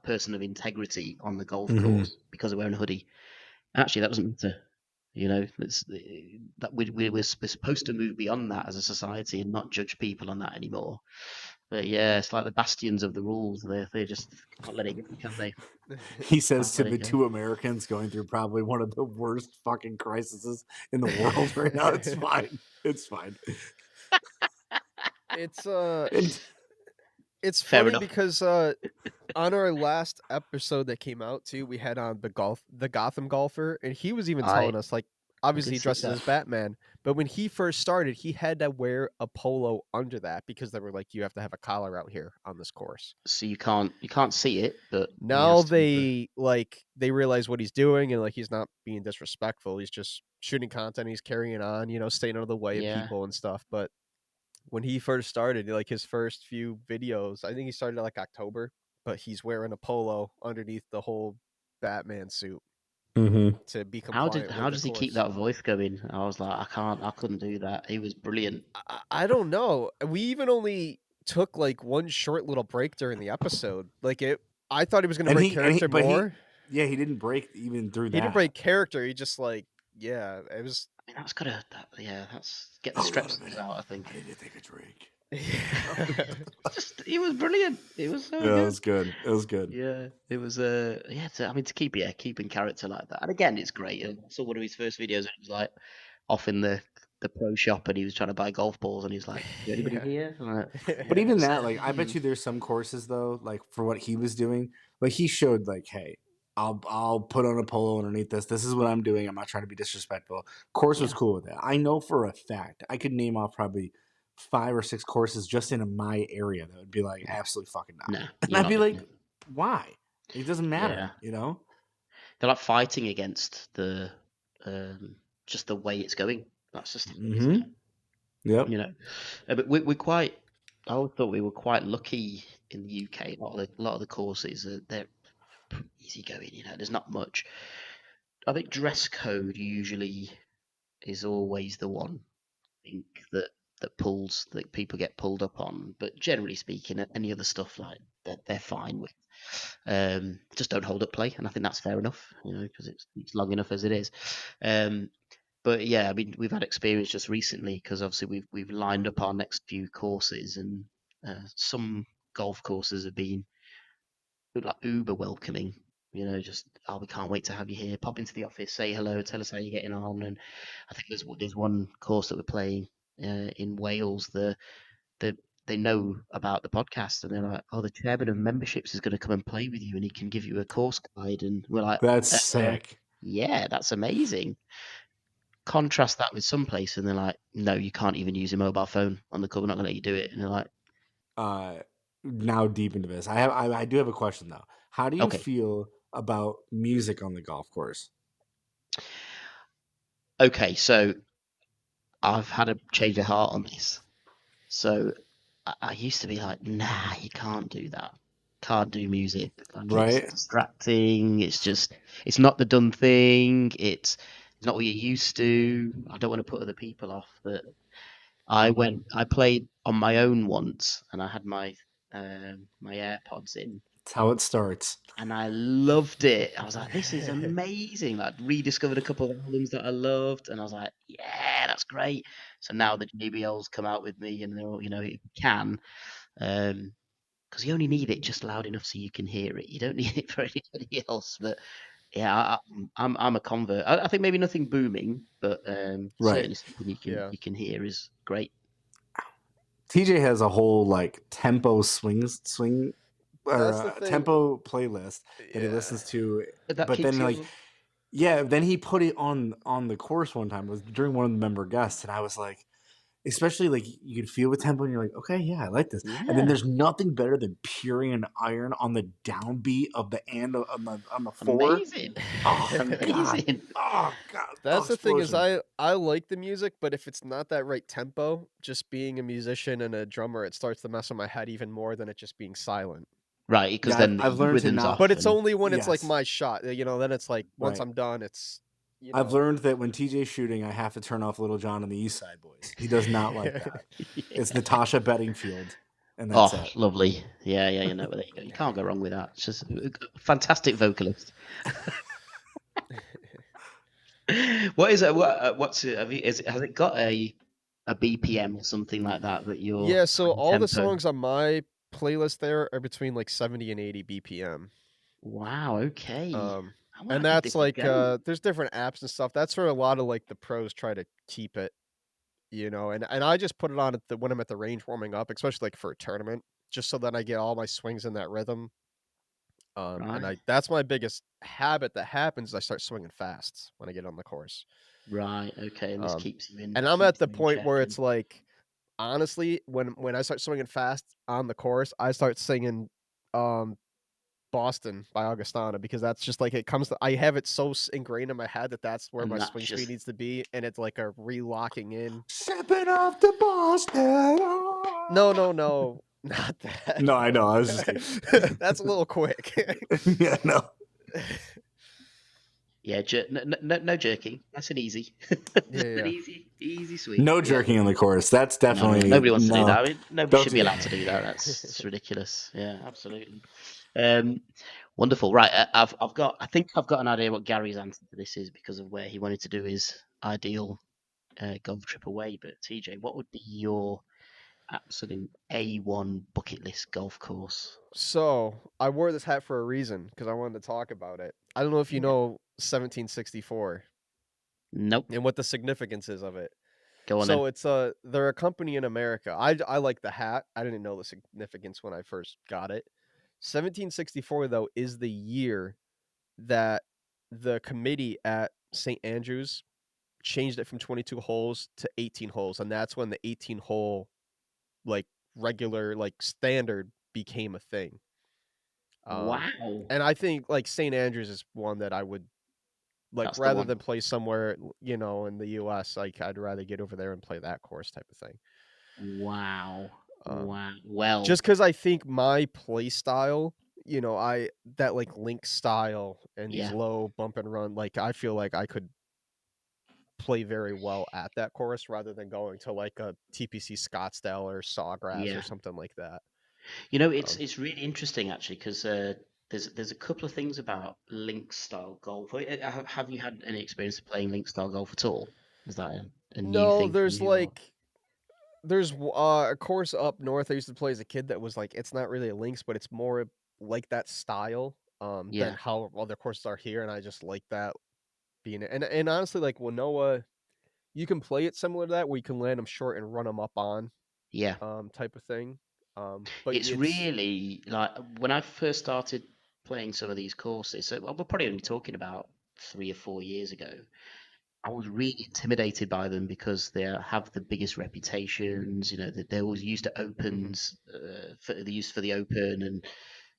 person of integrity on the golf course because they're wearing a hoodie. Actually, that doesn't matter. That we're supposed to move beyond that as a society and not judge people on that anymore. But yeah, it's like the bastions of the rules. They just can't let it go, can they? He says Can't to let the it go. two Americans going through probably one of the worst fucking crises in the world right now. It's fine. It's fine. It's And it's Fair funny enough. because on our last episode that came out too, we had on the Gotham golfer, and he was even telling us, like, obviously did he see dresses that. as Batman, but when he first started, he had to wear a polo under that because they were like, you have to have a collar out here on this course. So you can't see it, but he Now has to wear they realize what he's doing, and like he's not being disrespectful. He's just shooting content. He's carrying on, staying out of the way of Yeah. people and stuff. But when he first started, like his first few videos, I think he started like October, but he's wearing a polo underneath the whole Batman suit to be compliant with How the does he keep course. that voice going? I was like, I couldn't do that. He was brilliant. I don't know. We even only took like one short little break during the episode. I thought he was going to break character more. He didn't break even through He that. didn't break character. He just it was. I mean, that's get the strepsils out. I think. I need to take a drink. He was brilliant. It was so Yeah, good. it was good. It was good. Yeah, it was. To keep in character like that, and again, it's great. I saw one of his first videos, and it was like off in the pro shop, and he was trying to buy golf balls, and he was like, "Is anybody Yeah. here?" I'm like, But "Yeah, even it's, that, like, I bet you there's some courses though, like for what he was doing, like he showed, like, hey, I'll put on a polo underneath this. This is what I'm doing. I'm not trying to be disrespectful. Course was Yeah. cool with that. I know for a fact I could name off probably 5 or 6 courses just in my area that would be like absolutely fucking not. Nah, And you're I'd not be doing like, it." why? It doesn't matter, Yeah, you know? they're like fighting against the just the way it's going. That's just it, isn't it? Yep. But we're quite. I always thought we were quite lucky in the UK. A lot of the courses they're easy going. There's not much. I think dress code usually is always the one. I think that people get pulled up on. But generally speaking, any other stuff like that they're fine with. Just don't hold up play, and I think that's fair enough. Because it's long enough as it is. But yeah, I mean, we've had experience just recently because obviously we've lined up our next few courses, and some golf courses have been like uber welcoming. Just we can't wait to have you here. Pop into the office, say hello, tell us how you're getting on. And I think there's one course that we're playing in Wales. The they know about the podcast, and they're like, "Oh, the chairman of memberships is going to come and play with you, and he can give you a course guide." And we're like, That's sick. "Yeah, that's amazing." Contrast that with some place, and they're like, "No, you can't even use your mobile phone on the club. We're not going to let you do it." And they're like, Now deep into this. I do have a question though. How do you "Okay, feel about music on the golf course? okay." So I've had a change of heart on this. So I used to be like, "Nah, you can't do that. Can't do music. Like it's Right? distracting. It's not the done thing. It's not what you're used to. I don't want to put other people off." But I played on my own once, and I had my AirPods in, That's how it starts. and I loved it. I was like, "This is amazing!" Like, rediscovered a couple of albums that I loved, and I was like, "Yeah, that's great." So now the JBL's come out with me, and they're all, you can, because you only need it just loud enough so you can hear it. You don't need it for anybody else. But yeah, I'm a convert. I think maybe nothing booming, but Right. certainly something Yeah. you can hear is great. TJ has a whole like tempo swing or That's the thing. tempo playlist that he Yeah. listens to. That But keeps then you. then he put it on the course one time. It was during one of the member guests, and I was like, especially like you could feel the tempo, and you're like, okay, yeah, I like this. And then Yeah, there's nothing better than peering an iron on the downbeat of the and on the four. amazing, Oh god. amazing. Oh god. That's the thing is Explosion. I like the music, but if it's not that right tempo, just being a musician and a drummer, it starts to mess with my head even more than it just being silent. Right, because Yeah, then I've the learned to rhythm's not. off. But it's And only when it's like Yes. my shot. Then it's like once Right. I'm done, it's you I've know. learned that when TJ's shooting, I have to turn off Little John and the East Side Boys. He does not like that. It's Natasha Bedingfield, and that's Oh, it. lovely. Yeah, yeah, you know, there you go. You can't go wrong with that. It's just a fantastic vocalist. What is it? What's it? Has it got a BPM or something like that Yeah, or so any all the tempo? songs on my playlist there are between like 70 and 80 BPM. Wow. Okay. Um, I might and have to give that's this a like go. there's different apps and stuff. That's where a lot of like the pros try to keep it, you know. And I just put it on when I'm at the range warming up, especially like for a tournament, just so that I get all my swings in that rhythm. And Right. that's my biggest habit that happens is I start swinging fast when I get on the course. Right. Okay. And this Um, and I'm at keeps the you in point check where and it's like, honestly, when I start swinging fast on the course, I start singing um Boston by Augustana because that's just like it comes to, I have it so ingrained in my head that that's where my that swing speed just needs to be, and it's like a relocking in. Sipping off the Boston. No, no, no, not No, I know. I was just kidding. that. That's a little quick. Yeah, no. yeah, no jerking. That's an easy. Yeah, That's an yeah. easy swing. No Yeah. jerking on the course. That's No, no, definitely nobody wants to do that. no. I mean, nobody Don't should be do. allowed to do that. That's ridiculous. Yeah, absolutely. Um, wonderful. Right, I've got. I think I've got an idea what Gary's answer to this is because of where he wanted to do his ideal golf trip away. But TJ, what would be your absolute A1 bucket list golf course? So I wore this hat for a reason because I wanted to talk about it. I don't know if you Yeah. know 1764 Nope. and what the significance is of it. Go on then. So it's they're a company in America. I like the hat. I didn't know the significance when I first got it. 1764 though is the year that the committee at St. Andrews changed it from 22 holes to 18 holes, and that's when the 18 hole like regular like standard became a thing. Um Wow, and I think like St. Andrews is one that I would like that's the rather one. than play somewhere, you know, in the US, like I'd rather get over there and play that course type of thing. Wow, Um wow. Well, just because I think my play style, you know, I that like link style and these yeah, low bump and run, like I feel like I could play very well at that course rather than going to like a TPC Scottsdale or Sawgrass or yeah. something like that. You know, Um, it's really interesting actually because there's a couple of things about link style golf. Have you had any experience of playing link style golf at all? Is that a new no, thing for there's you? Or? like there's a course up north I used to play as a kid that was like it's not really a links, but it's more like that style than Yeah, how other courses are here, and I just like that being and honestly like Wanoa, you can play it similar to that where you can land them short and run them up on yeah. type of thing. But It's it's really like when I first started playing some of these courses. So we're probably only talking about 3 or 4 years ago. I was really intimidated by them because they have the biggest reputations. You know, they're always used to mhm, opens, for the use for the open, and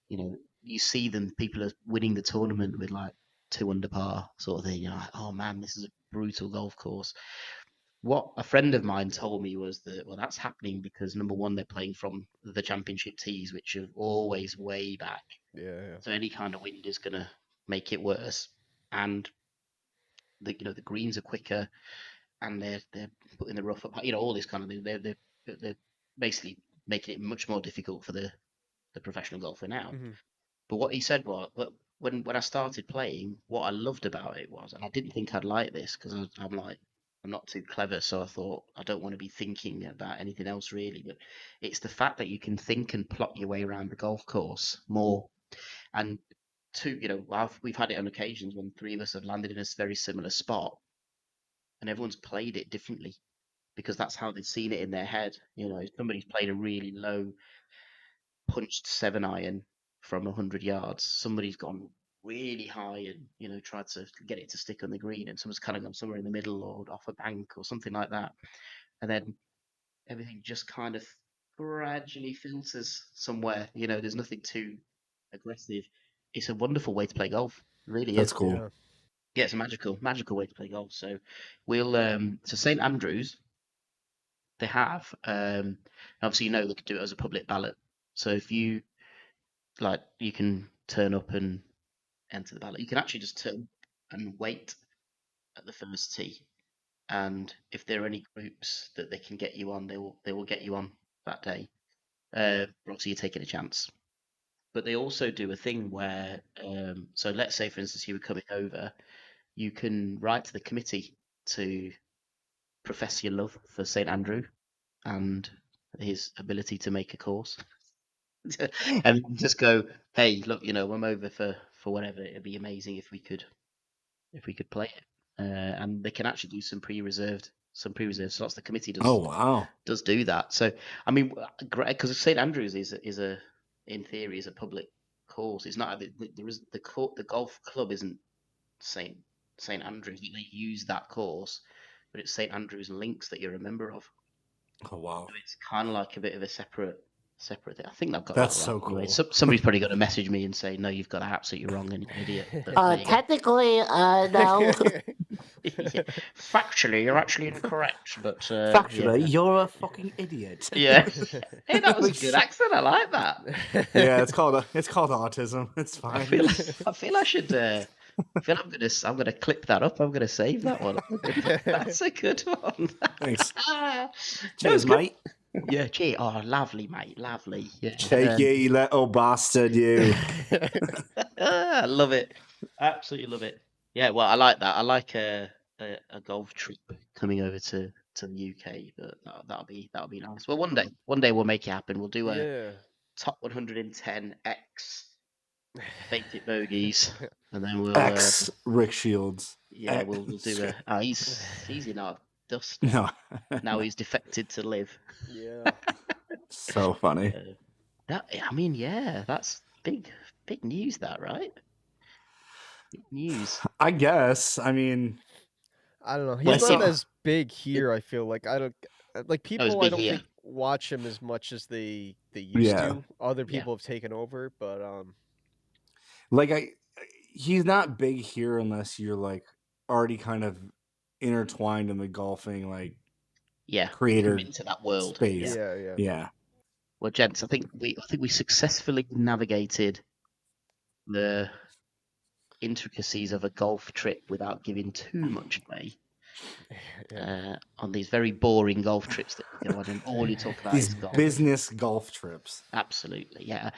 you know, you see them. People are winning the tournament with like 2 under par sort of thing. You're like, oh man, this is a brutal golf course. What a friend of mine told me was that well, that's happening because number one, they're playing from the championship tees, which are always way back. yeah, So any kind of wind is gonna make it worse. And the greens are quicker and they're putting the rough up, all this kind of thing. They're basically making it much more difficult for the professional golfer now. mhm, But what he said was, but when I started playing, what I loved about it was, and I didn't think I'd like this because I'm like I'm not too clever, so I thought I don't want to be thinking about anything else really. But it's the fact that you can think and plot your way around the golf course more. And two, we've had it on occasions when three of us have landed in a very similar spot, and everyone's played it differently because that's how they've seen it in their head. Somebody's played a really low punched 7 iron from 100 yards. Somebody's gone really high and tried to get it to stick on the green, and someone's kind of gone somewhere in the middle or off a bank or something like that, and then everything just kind of gradually filters somewhere. There's nothing too aggressive. It's a wonderful way to play golf. It really That's is. cool. yeah, Yeah, it's a magical way to play golf. So so St Andrews they have. Obviously, they can do it as a public ballot. So if you you can turn up and enter the ballot. You can actually just turn and wait at the first tee, and if there are any groups that they can get you on, they will get you on that day. Obviously, you're taking a chance. But they also do a thing where, so let's say, for instance, you were coming over, you can write to the committee to profess your love for St. Andrew and his ability to make a course. And just go, hey, look, I'm over for whatever. It'd be amazing if we could play it. And they can actually do some pre-reserved. So that's the committee Oh wow. does do that. So I mean, because St Andrews is a in theory is a public course. It's not there is the golf club isn't St Andrews. They use that course, but it's St Andrews Links that you're a member of. Oh wow. So it's kind of like a bit of a separate thing. I think I've got That's that so right. Anyway, cool. somebody's probably going to message me and say, no, you've got that absolutely wrong and you're an idiot. But there you go. Technically, no. Yeah. Factually, you're actually incorrect, but Factually, yeah. you're a fucking idiot. Yeah. Hey, that was a Like, good accent. I like that. Yeah, it's called autism. It's I fine. feel I should. I feel I'm gonna clip that up. I'm gonna save that one. That's a good one. Thanks. That Cheers, was good. mate. Yeah, gee, oh, lovely, mate, lovely. Yeah, Take you little bastard, you. I love it. Absolutely love it. Yeah, well, I like that. I like a golf trip coming over to the UK, but that'll be nice. Well, one day we'll make it happen. We'll do a Yeah. top 110 X Basic Bogeys, and then we'll X Rick Shields. yeah, we'll do a. He's in our dust now. No. Now he's defected to live. Yeah. So funny. I mean, yeah, that's big news, that, right? Big news. I guess. I mean, I don't know. Well, He's see- not as big here. I feel like I don't like people. I big don't here. think watch him as much as they used Yeah. to. Other Yeah. people have taken over, but like he's not big here unless you're like already kind of intertwined in the golfing like Yeah, creator come into that world. space. yeah. Yeah. Well, gents, I think we successfully navigated the intricacies of a golf trip without giving too much away. On these very boring golf trips that you go on, and all you talk about These is golf. business golf trips. Absolutely, yeah.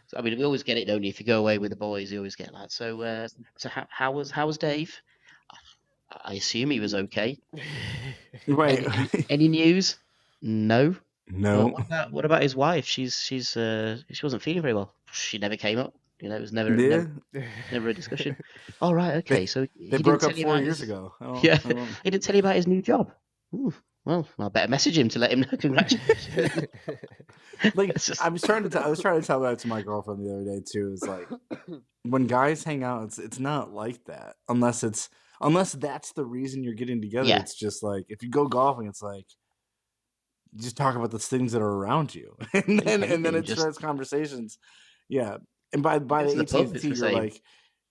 So, I mean, we always get it, don't you? If you go away with the boys, you always get that. So, how was Dave? I assume he was okay. Right. Any news? No. No. What about his wife? She wasn't feeling very well. She never came up. It was never a discussion. All right, okay. So They broke up 4 years ago. Yeah, he didn't tell you about his new job. Ooh, well, I better message him to let him know. Congratulations. Like It's just- I was trying to tell that to my girlfriend the other day too. Is like when guys hang out, it's not like that unless that's the reason you're getting together. Yeah. It's just like if you go golfing, it's like you just talk about the things that are around you, and then it starts conversations. Yeah, and by the Go to the pub, 18th it's tee, the you're same. like,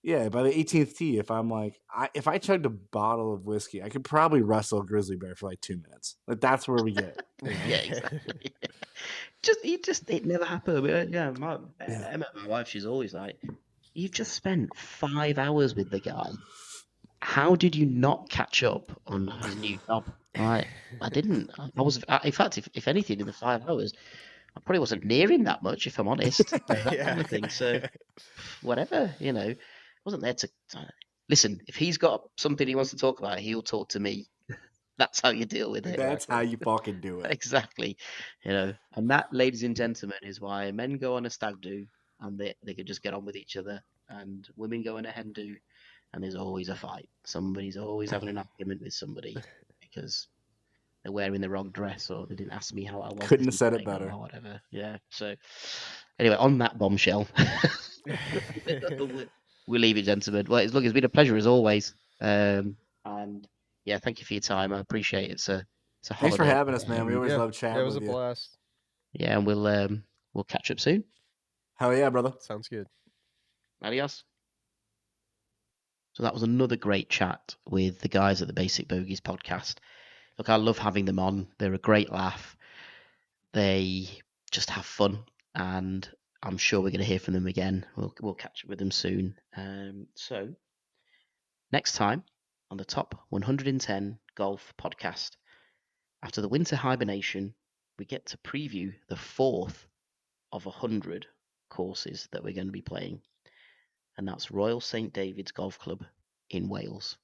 yeah, by the 18th tee, if I'm like, if I chugged a bottle of whiskey, I could probably wrestle a grizzly bear for like 2 minutes. Like that's where we get. You know? Yeah, exactly. It never happened. I mean, yeah, Emma, my wife, she's always like, you've just spent 5 hours with the guy. How did you not catch up on his new job? Right, I didn't. I was, in fact, if anything, in the 5 hours, I probably wasn't near him that much, if I'm honest. That kind of thing. So, whatever, wasn't there to listen. If he's got something he wants to talk about, he'll talk to me. That's how you deal with it. That's how you fucking do it. Exactly. And that, ladies and gentlemen, is why men go on a stag do and they can just get on with each other, and women go on a hen do and there's always a fight. Somebody's always having an argument with somebody because they're wearing the wrong dress or they didn't ask me how I was. Couldn't have said it better. Or whatever. Yeah. So anyway, on that bombshell, we'll leave it, gentlemen. Well, it's been a pleasure as always. And yeah, thank you for your time. I appreciate it. It's a holiday. Thanks for having us, man. We always love chatting. Yeah, it was a with you. blast. Yeah, and we'll catch up soon. Hell yeah, brother. Sounds good. Adios. So that was another great chat with the guys at the Basic Bogeys podcast. Look, I love having them on. They're a great laugh. They just have fun, and I'm sure we're going to hear from them again. We'll catch up with them soon. So next time on the Top 110 Golf Podcast. After the winter hibernation, we get to preview the fourth of 100 courses that we're going to be playing, and that's Royal St David's Golf Club in Wales.